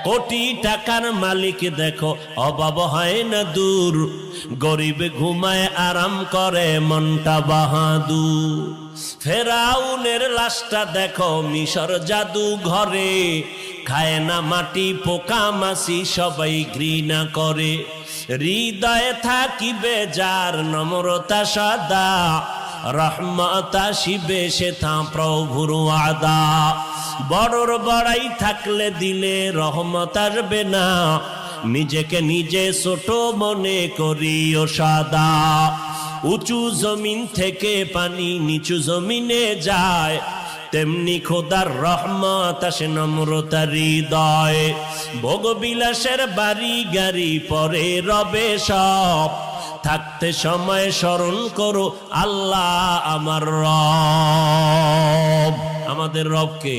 কোটি টাকার মালিক দেখো অভাব হয় না দূর, গরিব ঘুমায় আরাম করে মনটা বাহাদুর। ফেরাউনের লাশটা দেখো মিশর জাদু ঘরে, খায় না মাটি পোকা মাছি সবাই ঘৃণা করে। হৃদয়ে থাকিবে যার নম্রতা সদা, রহমত আসিবে সেথা প্রভুর ওয়াদা। বড়র বড়াই থাকলে দিলে রহমত আসবে না, নিজেকে নিজে ছোট মনে করিও সাদা। উঁচু জমিন থেকে পানি নিচু জমিনে যায়, তেমনি খোদার রহমত আসে নম্রতার হৃদয়। ভোগবিলাসের বাড়ি গাড়ি পরে রবে সব, থাকতে সময় স্মরণ করো আল্লাহ আমার রব। আমাদের রবকে